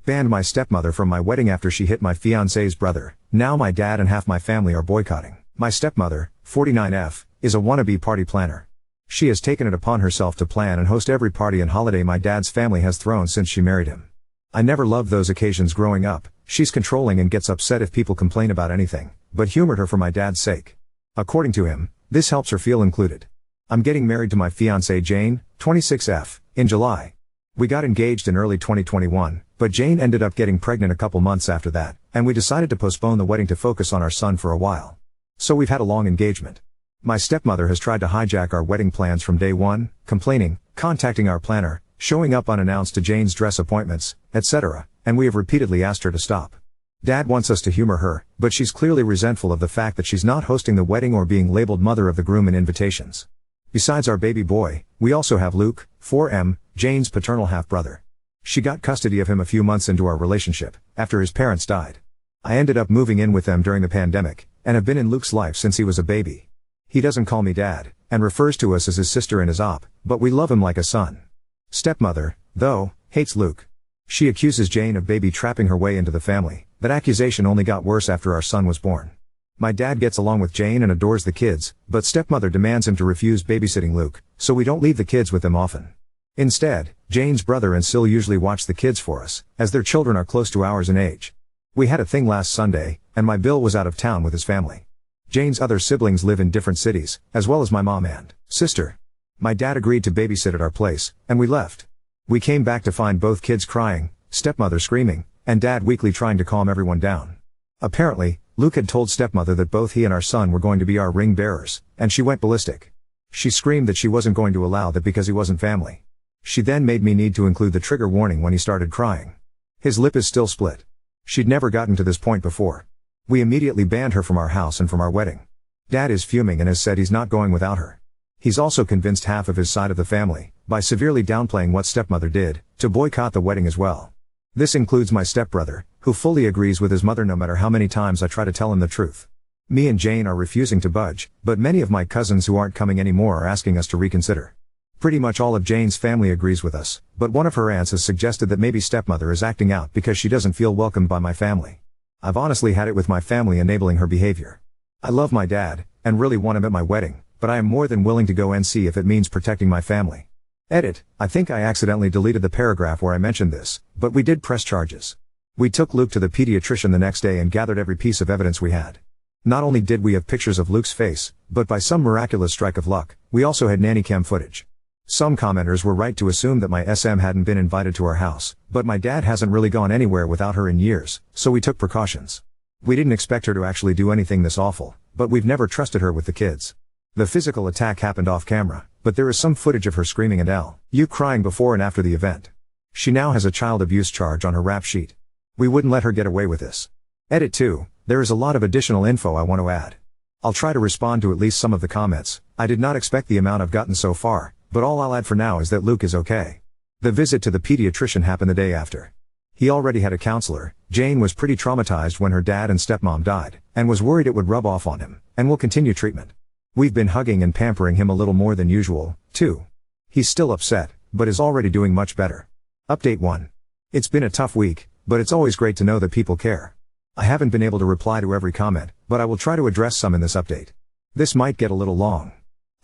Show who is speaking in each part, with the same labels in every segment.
Speaker 1: Banned my stepmother from my wedding after she hit my fiancé's brother. Now my dad and half my family are boycotting. My stepmother, 49F, is a wannabe party planner. She has taken it upon herself to plan and host every party and holiday my dad's family has thrown since she married him. I never loved those occasions growing up. She's controlling and gets upset if people complain about anything, but humored her for my dad's sake. According to him, this helps her feel included. I'm getting married to my fiancée Jane, 26F, in July. We got engaged in early 2021, but Jane ended up getting pregnant a couple months after that, and we decided to postpone the wedding to focus on our son for a while. So we've had a long engagement. My stepmother has tried to hijack our wedding plans from day one, complaining, contacting our planner, showing up unannounced to Jane's dress appointments, etc., and we have repeatedly asked her to stop. Dad wants us to humor her, but she's clearly resentful of the fact that she's not hosting the wedding or being labeled mother of the groom in invitations. Besides our baby boy, we also have Luke, 4M, Jane's paternal half-brother. She got custody of him a few months into our relationship, after his parents died. I ended up moving in with them during the pandemic, and have been in Luke's life since he was a baby. He doesn't call me dad, and refers to us as his sister and his op, but we love him like a son. Stepmother, though, hates Luke. She accuses Jane of baby trapping her way into the family. That accusation only got worse after our son was born. My dad gets along with Jane and adores the kids, but stepmother demands him to refuse babysitting Luke, so we don't leave the kids with him often. Instead, Jane's brother and Sil usually watch the kids for us, as their children are close to ours in age. We had a thing last Sunday, and my Bill was out of town with his family. Jane's other siblings live in different cities, as well as my mom and sister. My dad agreed to babysit at our place, and we left. We came back to find both kids crying, stepmother screaming, and dad weakly trying to calm everyone down. Apparently, Luke had told stepmother that both he and our son were going to be our ring bearers, and she went ballistic. She screamed that she wasn't going to allow that because he wasn't family. She then made me need to include the trigger warning when he started crying. His lip is still split. She'd never gotten to this point before. We immediately banned her from our house and from our wedding. Dad is fuming and has said he's not going without her. He's also convinced half of his side of the family, by severely downplaying what stepmother did, to boycott the wedding as well. This includes my stepbrother, who fully agrees with his mother no matter how many times I try to tell him the truth. Me and Jane are refusing to budge, but many of my cousins who aren't coming anymore are asking us to reconsider. Pretty much all of Jane's family agrees with us, but one of her aunts has suggested that maybe stepmother is acting out because she doesn't feel welcomed by my family. I've honestly had it with my family enabling her behavior. I love my dad, and really want him at my wedding, but I am more than willing to go NC if it means protecting my family. Edit, I think I accidentally deleted the paragraph where I mentioned this, but we did press charges. We took Luke to the pediatrician the next day and gathered every piece of evidence we had. Not only did we have pictures of Luke's face, but by some miraculous strike of luck, we also had nanny cam footage. Some commenters were right to assume that my SM hadn't been invited to our house, but my dad hasn't really gone anywhere without her in years, so we took precautions. We didn't expect her to actually do anything this awful, but we've never trusted her with the kids. The physical attack happened off camera, but there is some footage of her screaming and you crying before and after the event. She now has a child abuse charge on her rap sheet. We wouldn't let her get away with this. Edit 2, there is a lot of additional info I want to add. I'll try to respond to at least some of the comments. I did not expect the amount I've gotten so far, but all I'll add for now is that Luke is okay. The visit to the pediatrician happened the day after. He already had a counselor. Jane was pretty traumatized when her dad and stepmom died, and was worried it would rub off on him, and will continue treatment. We've been hugging and pampering him a little more than usual, too. He's still upset, but is already doing much better. Update 1. It's been a tough week, but it's always great to know that people care. I haven't been able to reply to every comment, but I will try to address some in this update. This might get a little long.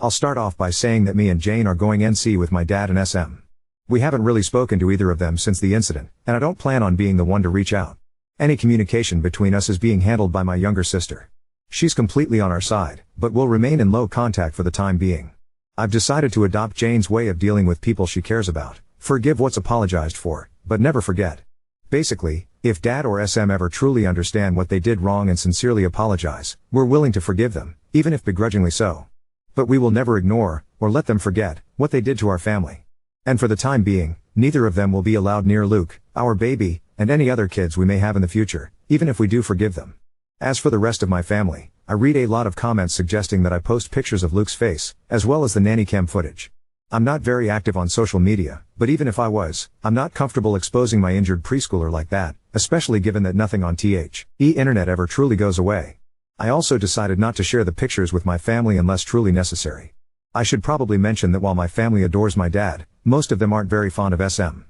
Speaker 1: I'll start off by saying that me and Jane are going NC with my dad and SM. We haven't really spoken to either of them since the incident, and I don't plan on being the one to reach out. Any communication between us is being handled by my younger sister. She's completely on our side, but will remain in low contact for the time being. I've decided to adopt Jane's way of dealing with people she cares about. Forgive what's apologized for, but never forget. Basically, if Dad or SM ever truly understand what they did wrong and sincerely apologize, we're willing to forgive them, even if begrudgingly so. But we will never ignore, or let them forget, what they did to our family. And for the time being, neither of them will be allowed near Luke, our baby, and any other kids we may have in the future, even if we do forgive them. As for the rest of my family, I read a lot of comments suggesting that I post pictures of Luke's face, as well as the nanny cam footage. I'm not very active on social media, but even if I was, I'm not comfortable exposing my injured preschooler like that, especially given that nothing on internet ever truly goes away. I also decided not to share the pictures with my family unless truly necessary. I should probably mention that while my family adores my dad, most of them aren't very fond of SM.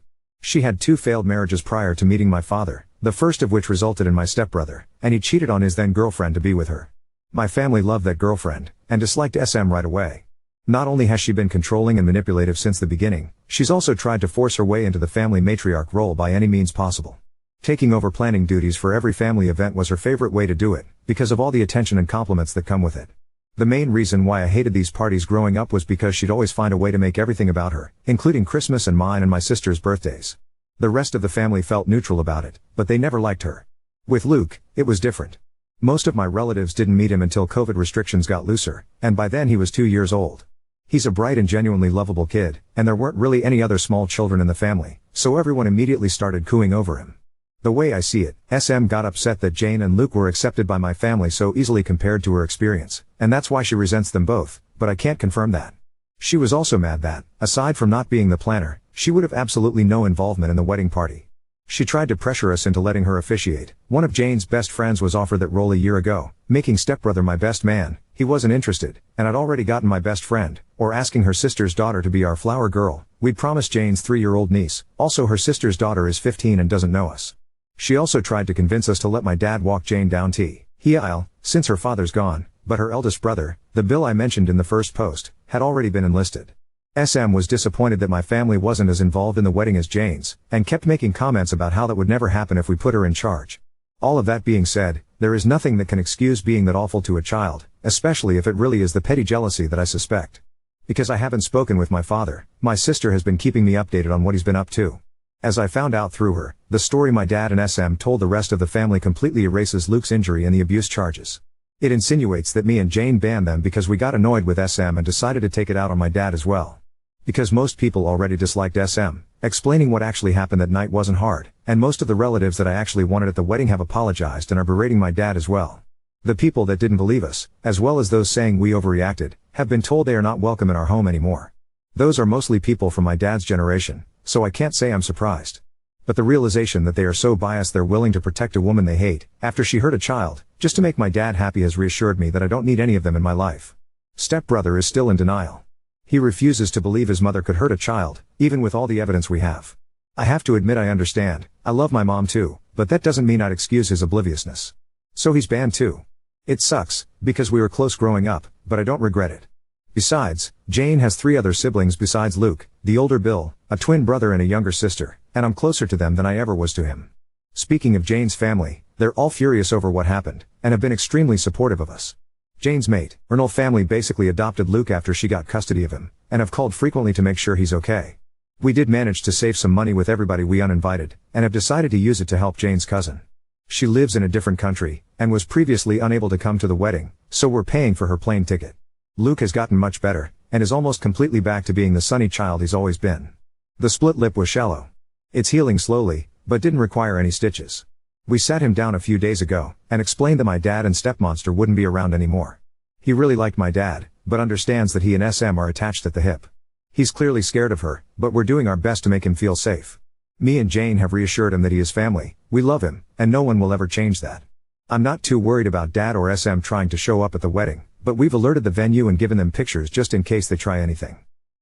Speaker 1: She had 2 failed marriages prior to meeting my father, the first of which resulted in my stepbrother, and he cheated on his then girlfriend to be with her. My family loved that girlfriend, and disliked SM right away. Not only has she been controlling and manipulative since the beginning, she's also tried to force her way into the family matriarch role by any means possible. Taking over planning duties for every family event was her favorite way to do it, because of all the attention and compliments that come with it. The main reason why I hated these parties growing up was because she'd always find a way to make everything about her, including Christmas and mine and my sister's birthdays. The rest of the family felt neutral about it, but they never liked her. With Luke, it was different. Most of my relatives didn't meet him until COVID restrictions got looser, and by then he was 2 years old. He's a bright and genuinely lovable kid, and there weren't really any other small children in the family, so everyone immediately started cooing over him. The way I see it, SM got upset that Jane and Luke were accepted by my family so easily compared to her experience, and that's why she resents them both, but I can't confirm that. She was also mad that, aside from not being the planner, she would have absolutely no involvement in the wedding party. She tried to pressure us into letting her officiate. One of Jane's best friends was offered that role a year ago, making stepbrother my best man. He wasn't interested, and I'd already gotten my best friend, or asking her sister's daughter to be our flower girl. We'd promised Jane's 3-year-old niece. Also, her sister's daughter is 15 and doesn't know us. She also tried to convince us to let my dad walk Jane down the aisle, since her father's gone, but her eldest brother, the Bill I mentioned in the first post, had already been enlisted. SM was disappointed that my family wasn't as involved in the wedding as Jane's, and kept making comments about how that would never happen if we put her in charge. All of that being said, there is nothing that can excuse being that awful to a child, especially if it really is the petty jealousy that I suspect. Because I haven't spoken with my father, my sister has been keeping me updated on what he's been up to. As I found out through her, the story my dad and SM told the rest of the family completely erases Luke's injury and the abuse charges. It insinuates that me and Jane banned them because we got annoyed with SM and decided to take it out on my dad as well. Because most people already disliked SM, explaining what actually happened that night wasn't hard, and most of the relatives that I actually wanted at the wedding have apologized and are berating my dad as well. The people that didn't believe us, as well as those saying we overreacted, have been told they are not welcome in our home anymore. Those are mostly people from my dad's generation, so I can't say I'm surprised. But the realization that they are so biased they're willing to protect a woman they hate, after she hurt a child, just to make my dad happy has reassured me that I don't need any of them in my life. Stepbrother is still in denial. He refuses to believe his mother could hurt a child, even with all the evidence we have. I have to admit I understand, I love my mom too, but that doesn't mean I'd excuse his obliviousness. So he's banned too. It sucks, because we were close growing up, but I don't regret it. Besides, Jane has 3 other siblings besides Luke, the older Bill, a twin brother and a younger sister, and I'm closer to them than I ever was to him. Speaking of Jane's family, they're all furious over what happened, and have been extremely supportive of us. Jane's mate, Ernal family basically adopted Luke after she got custody of him, and have called frequently to make sure he's okay. We did manage to save some money with everybody we uninvited, and have decided to use it to help Jane's cousin. She lives in a different country, and was previously unable to come to the wedding, so we're paying for her plane ticket. Luke has gotten much better, and is almost completely back to being the sunny child he's always been. The split lip was shallow. It's healing slowly, but didn't require any stitches. We sat him down a few days ago, and explained that my dad and stepmonster wouldn't be around anymore. He really liked my dad, but understands that he and SM are attached at the hip. He's clearly scared of her, but we're doing our best to make him feel safe. Me and Jane have reassured him that he is family, we love him, and no one will ever change that. I'm not too worried about dad or SM trying to show up at the wedding, but we've alerted the venue and given them pictures just in case they try anything.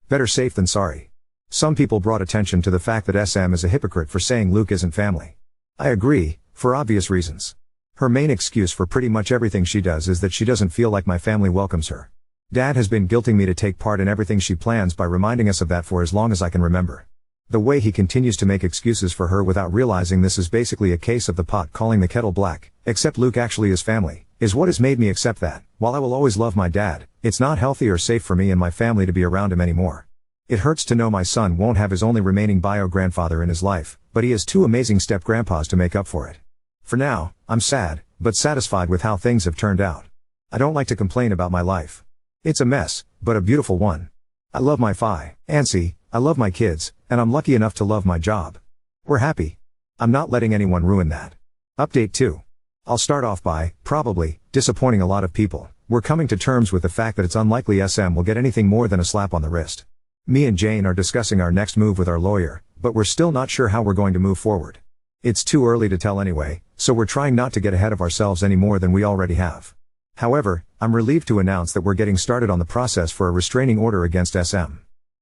Speaker 1: Better safe than sorry. Some people brought attention to the fact that SM is a hypocrite for saying Luke isn't family. I agree, for obvious reasons. Her main excuse for pretty much everything she does is that she doesn't feel like my family welcomes her. Dad has been guilting me to take part in everything she plans by reminding us of that for as long as I can remember. The way he continues to make excuses for her without realizing this is basically a case of the pot calling the kettle black, except Luke actually is family, is what has made me accept that, while I will always love my dad, it's not healthy or safe for me and my family to be around him anymore. It hurts to know my son won't have his only remaining bio-grandfather in his life, but he has 2 amazing step-grandpas to make up for it. For now, I'm sad, but satisfied with how things have turned out. I don't like to complain about my life. It's a mess, but a beautiful one. I love my fiancée, I love my kids, and I'm lucky enough to love my job. We're happy. I'm not letting anyone ruin that. Update 2. I'll start off by, probably, disappointing a lot of people. We're coming to terms with the fact that it's unlikely SM will get anything more than a slap on the wrist. Me and Jane are discussing our next move with our lawyer, but we're still not sure how we're going to move forward. It's too early to tell anyway, so we're trying not to get ahead of ourselves any more than we already have. However, I'm relieved to announce that we're getting started on the process for a restraining order against SM.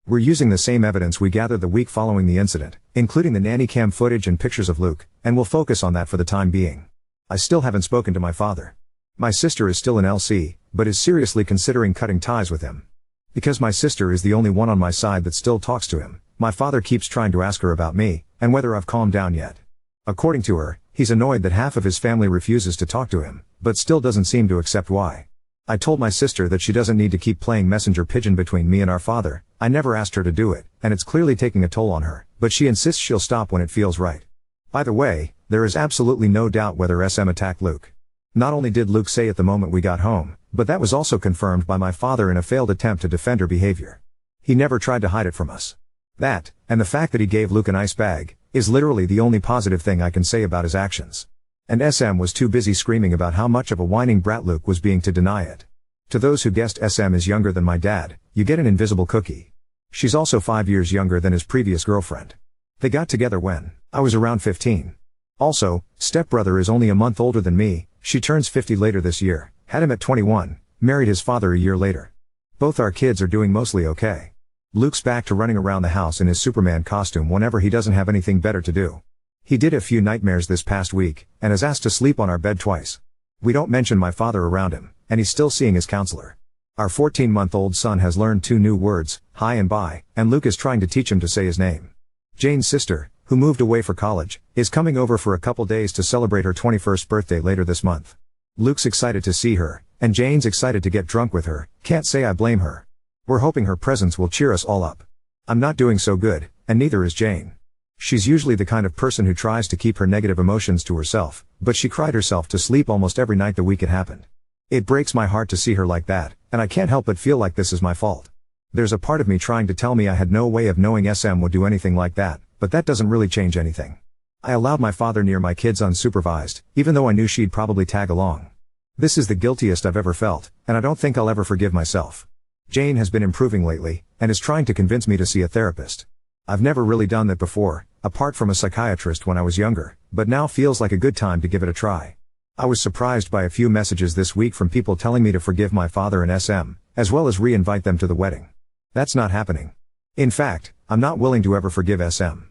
Speaker 1: We're using the same evidence we gathered the week following the incident, including the nanny cam footage and pictures of Luke, and we'll focus on that for the time being. I still haven't spoken to my father. My sister is still in LC, but is seriously considering cutting ties with him. Because my sister is the only one on my side that still talks to him, my father keeps trying to ask her about me, and whether I've calmed down yet. According to her, he's annoyed that half of his family refuses to talk to him, but still doesn't seem to accept why. I told my sister that she doesn't need to keep playing messenger pigeon between me and our father. I never asked her to do it, and it's clearly taking a toll on her, but she insists she'll stop when it feels right. By the way, there is absolutely no doubt whether SM attacked Luke. Not only did Luke say at the moment we got home, but that was also confirmed by my father in a failed attempt to defend her behavior. He never tried to hide it from us. That, and the fact that he gave Luke an ice bag, is literally the only positive thing I can say about his actions. And SM was too busy screaming about how much of a whining brat Luke was being to deny it. To those who guessed SM is younger than my dad, you get an invisible cookie. She's also 5 years younger than his previous girlfriend. They got together when I was around 15. Also, stepbrother is only a month older than me. She turns 50 later this year, had him at 21, married his father a year later. Both our kids are doing mostly okay. Luke's back to running around the house in his Superman costume whenever he doesn't have anything better to do. He did a few nightmares this past week, and has asked to sleep on our bed twice. We don't mention my father around him, and he's still seeing his counselor. Our 14-month-old son has learned 2 new words, hi and bye, and Luke is trying to teach him to say his name. Jane's sister, who moved away for college, is coming over for a couple days to celebrate her 21st birthday later this month. Luke's excited to see her, and Jane's excited to get drunk with her. Can't say I blame her. We're hoping her presence will cheer us all up. I'm not doing so good, and neither is Jane. She's usually the kind of person who tries to keep her negative emotions to herself, but she cried herself to sleep almost every night the week it happened. It breaks my heart to see her like that, and I can't help but feel like this is my fault. There's a part of me trying to tell me I had no way of knowing SM would do anything like that, but that doesn't really change anything. I allowed my father near my kids unsupervised, even though I knew she'd probably tag along. This is the guiltiest I've ever felt, and I don't think I'll ever forgive myself. Jane has been improving lately, and is trying to convince me to see a therapist. I've never really done that before, apart from a psychiatrist when I was younger, but now feels like a good time to give it a try. I was surprised by a few messages this week from people telling me to forgive my father and SM, as well as re-invite them to the wedding. That's not happening. In fact, I'm not willing to ever forgive SM.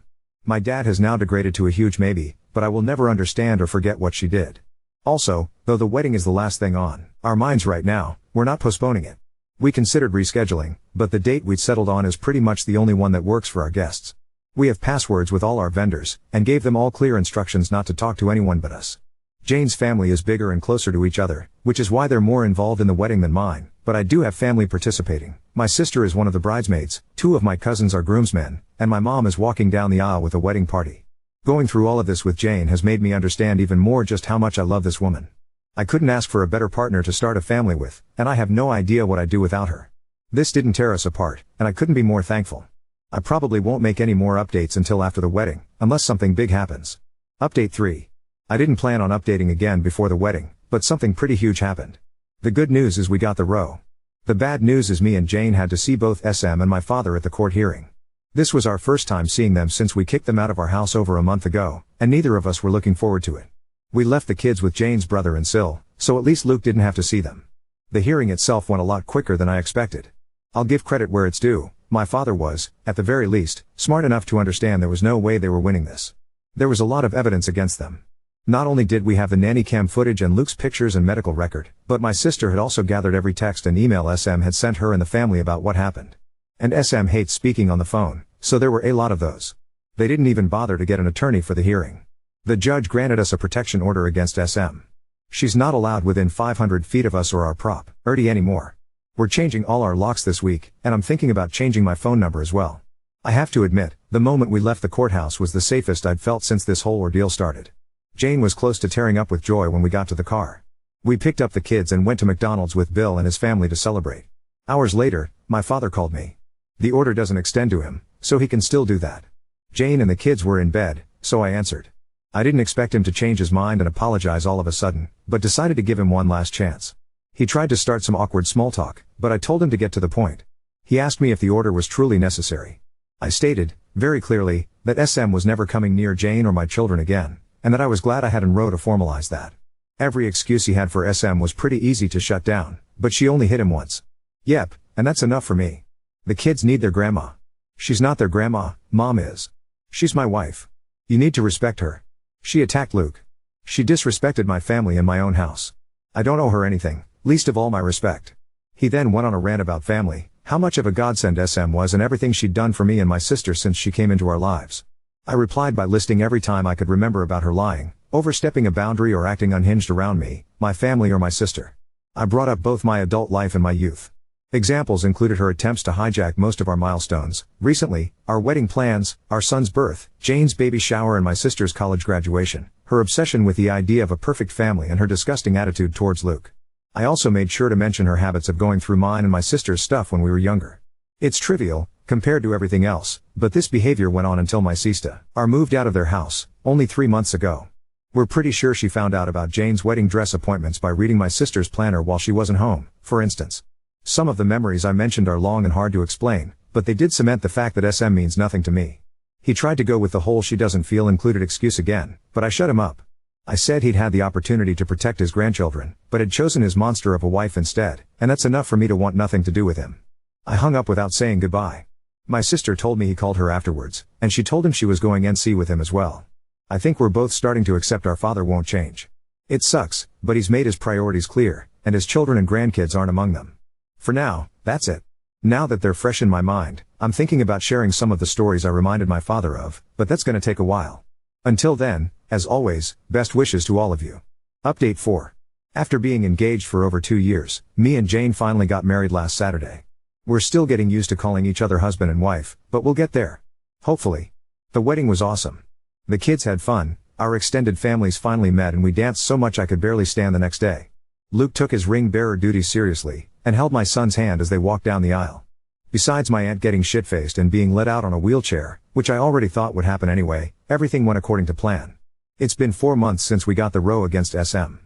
Speaker 1: My dad has now degraded to a huge maybe, but I will never understand or forget what she did. Also, though the wedding is the last thing on our minds right now, we're not postponing it. We considered rescheduling, but the date we'd settled on is pretty much the only one that works for our guests. We have passwords with all our vendors, and gave them all clear instructions not to talk to anyone but us. Jane's family is bigger and closer to each other, which is why they're more involved in the wedding than mine, but I do have family participating. My sister is one of the bridesmaids, 2 of my cousins are groomsmen, and my mom is walking down the aisle with a wedding party. Going through all of this with Jane has made me understand even more just how much I love this woman. I couldn't ask for a better partner to start a family with, and I have no idea what I'd do without her. This didn't tear us apart, and I couldn't be more thankful. I probably won't make any more updates until after the wedding, unless something big happens. Update 3. I didn't plan on updating again before the wedding, but something pretty huge happened. The good news is we got the row. The bad news is me and Jane had to see both SM and my father at the court hearing. This was our first time seeing them since we kicked them out of our house over a month ago, and neither of us were looking forward to it. We left the kids with Jane's brother and Sil, so at least Luke didn't have to see them. The hearing itself went a lot quicker than I expected. I'll give credit where it's due, my father was, at the very least, smart enough to understand there was no way they were winning this. There was a lot of evidence against them. Not only did we have the nanny cam footage and Luke's pictures and medical record, but my sister had also gathered every text and email SM had sent her and the family about what happened. And SM hates speaking on the phone, so there were a lot of those. They didn't even bother to get an attorney for the hearing. The judge granted us a protection order against SM. She's not allowed within 500 feet of us or our property anymore. We're changing all our locks this week, and I'm thinking about changing my phone number as well. I have to admit, the moment we left the courthouse was the safest I'd felt since this whole ordeal started. Jane was close to tearing up with joy when we got to the car. We picked up the kids and went to McDonald's with Bill and his family to celebrate. Hours later, my father called me. The order doesn't extend to him, so he can still do that. Jane and the kids were in bed, so I answered. I didn't expect him to change his mind and apologize all of a sudden, but decided to give him one last chance. He tried to start some awkward small talk, but I told him to get to the point. He asked me if the order was truly necessary. I stated, very clearly, that SM was never coming near Jane or my children again, and that I was glad I had an row to formalize that. Every excuse he had for SM was pretty easy to shut down, but she only hit him once. Yep, and that's enough for me. The kids need their grandma. She's not their grandma, Mom is. She's my wife. You need to respect her. She attacked Luke. She disrespected my family and my own house. I don't owe her anything, least of all my respect. He then went on a rant about family, how much of a godsend SM was and everything she'd done for me and my sister since she came into our lives. I replied by listing every time I could remember about her lying, overstepping a boundary or acting unhinged around me, my family or my sister. I brought up both my adult life and my youth. Examples included her attempts to hijack most of our milestones, recently, our wedding plans, our son's birth, Jane's baby shower and my sister's college graduation, her obsession with the idea of a perfect family and her disgusting attitude towards Luke. I also made sure to mention her habits of going through mine and my sister's stuff when we were younger. It's trivial, compared to everything else, but this behavior went on until my sister moved out of their house, only 3 months ago. We're pretty sure she found out about Jane's wedding dress appointments by reading my sister's planner while she wasn't home, for instance. Some of the memories I mentioned are long and hard to explain, but they did cement the fact that SM means nothing to me. He tried to go with the whole she doesn't feel included excuse again, but I shut him up. I said he'd had the opportunity to protect his grandchildren, but had chosen his monster of a wife instead, and that's enough for me to want nothing to do with him. I hung up without saying goodbye. My sister told me he called her afterwards, and she told him she was going NC with him as well. I think we're both starting to accept our father won't change. It sucks, but he's made his priorities clear, and his children and grandkids aren't among them. For now, that's it. Now that they're fresh in my mind, I'm thinking about sharing some of the stories I reminded my father of, but that's gonna take a while. Until then, as always, best wishes to all of you. Update 4. After being engaged for over 2 years, me and Jane finally got married last Saturday. We're still getting used to calling each other husband and wife, but we'll get there. Hopefully. The wedding was awesome. The kids had fun, our extended families finally met and we danced so much I could barely stand the next day. Luke took his ring bearer duties seriously, and held my son's hand as they walked down the aisle. Besides my aunt getting shit-faced and being let out on a wheelchair, which I already thought would happen anyway, everything went according to plan. It's been 4 months since we got the row against SM.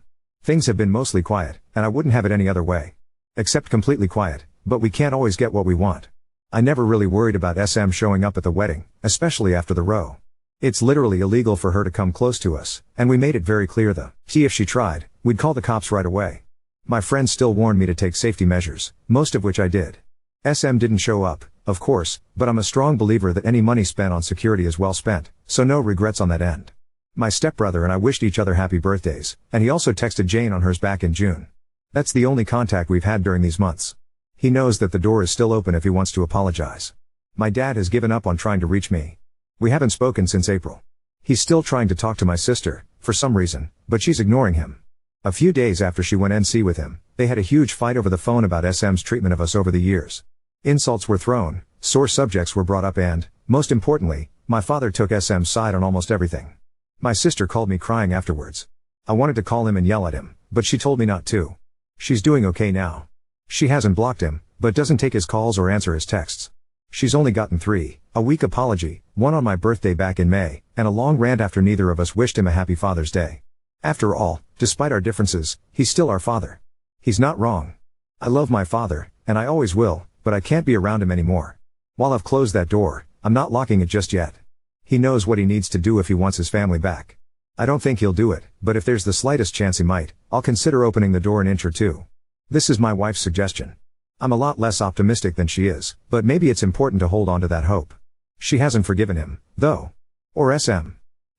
Speaker 1: Things have been mostly quiet, and I wouldn't have it any other way. Except completely quiet, but we can't always get what we want. I never really worried about SM showing up at the wedding, especially after the row. It's literally illegal for her to come close to us, and we made it very clear if she tried, we'd call the cops right away. My friends still warned me to take safety measures, most of which I did. SM didn't show up, of course, but I'm a strong believer that any money spent on security is well spent, so no regrets on that end. My stepbrother and I wished each other happy birthdays, and he also texted Jane on hers back in June. That's the only contact we've had during these months. He knows that the door is still open if he wants to apologize. My dad has given up on trying to reach me. We haven't spoken since April. He's still trying to talk to my sister, for some reason, but she's ignoring him. A few days after she went NC with him, they had a huge fight over the phone about SM's treatment of us over the years. Insults were thrown, sore subjects were brought up and, most importantly, my father took SM's side on almost everything. My sister called me crying afterwards. I wanted to call him and yell at him, but she told me not to. She's doing okay now. She hasn't blocked him, but doesn't take his calls or answer his texts. She's only gotten 3, a weak apology, one on my birthday back in May, and a long rant after neither of us wished him a happy Father's Day. After all, despite our differences, he's still our father. He's not wrong. I love my father, and I always will, but I can't be around him anymore. While I've closed that door, I'm not locking it just yet. He knows what he needs to do if he wants his family back. I don't think he'll do it, but if there's the slightest chance he might, I'll consider opening the door an inch or two. This is my wife's suggestion. I'm a lot less optimistic than she is, but maybe it's important to hold on to that hope. She hasn't forgiven him, though. Or SM.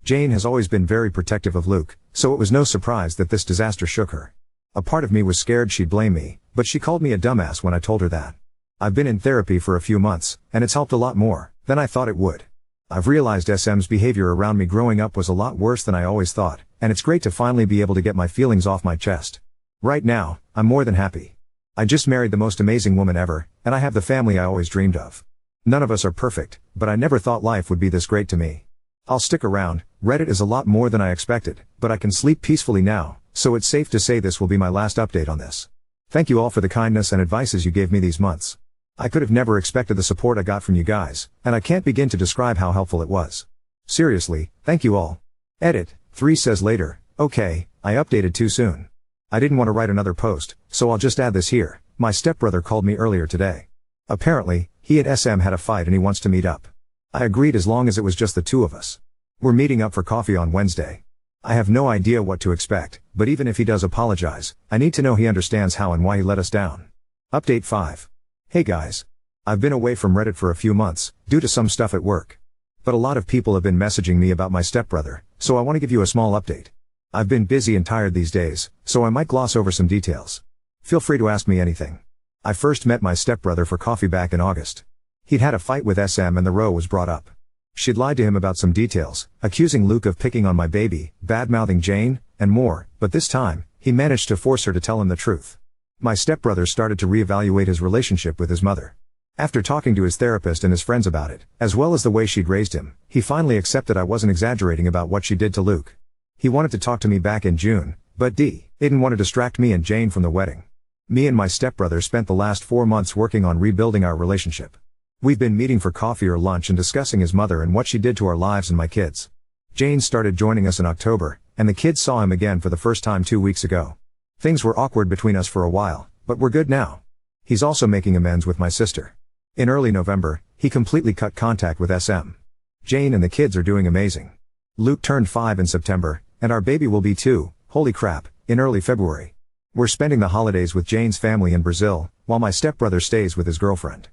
Speaker 1: Jane has always been very protective of Luke, so it was no surprise that this disaster shook her. A part of me was scared she'd blame me, but she called me a dumbass when I told her that. I've been in therapy for a few months, and it's helped a lot more than I thought it would. I've realized SM's behavior around me growing up was a lot worse than I always thought, and it's great to finally be able to get my feelings off my chest. Right now, I'm more than happy. I just married the most amazing woman ever, and I have the family I always dreamed of. None of us are perfect, but I never thought life would be this great to me. I'll stick around. Reddit is a lot more than I expected, but I can sleep peacefully now, so it's safe to say this will be my last update on this. Thank you all for the kindness and advices you gave me these months. I could have never expected the support I got from you guys, and I can't begin to describe how helpful it was. Seriously, thank you all. Edit, 3 says later, okay, I updated too soon. I didn't want to write another post, so I'll just add this here. My stepbrother called me earlier today. Apparently, he and SM had a fight and he wants to meet up. I agreed as long as it was just the two of us. We're meeting up for coffee on Wednesday. I have no idea what to expect, but even if he does apologize, I need to know he understands how and why he let us down. Update 5. Hey guys. I've been away from Reddit for a few months, due to some stuff at work. But a lot of people have been messaging me about my stepbrother, so I want to give you a small update. I've been busy and tired these days, so I might gloss over some details. Feel free to ask me anything. I first met my stepbrother for coffee back in August. He'd had a fight with SM and the row was brought up. She'd lied to him about some details, accusing Luke of picking on my baby, bad-mouthing Jane, and more, but this time, he managed to force her to tell him the truth. My stepbrother started to reevaluate his relationship with his mother. After talking to his therapist and his friends about it, as well as the way she'd raised him, he finally accepted I wasn't exaggerating about what she did to Luke. He wanted to talk to me back in June, but didn't want to distract me and Jane from the wedding. Me and my stepbrother spent the last 4 months working on rebuilding our relationship. We've been meeting for coffee or lunch and discussing his mother and what she did to our lives and my kids. Jane started joining us in October, and the kids saw him again for the first time 2 weeks ago. Things were awkward between us for a while, but we're good now. He's also making amends with my sister. In early November, he completely cut contact with SM. Jane and the kids are doing amazing. Luke turned 5 in September, and our baby will be 2, holy crap, in early February. We're spending the holidays with Jane's family in Brazil, while my stepbrother stays with his girlfriend.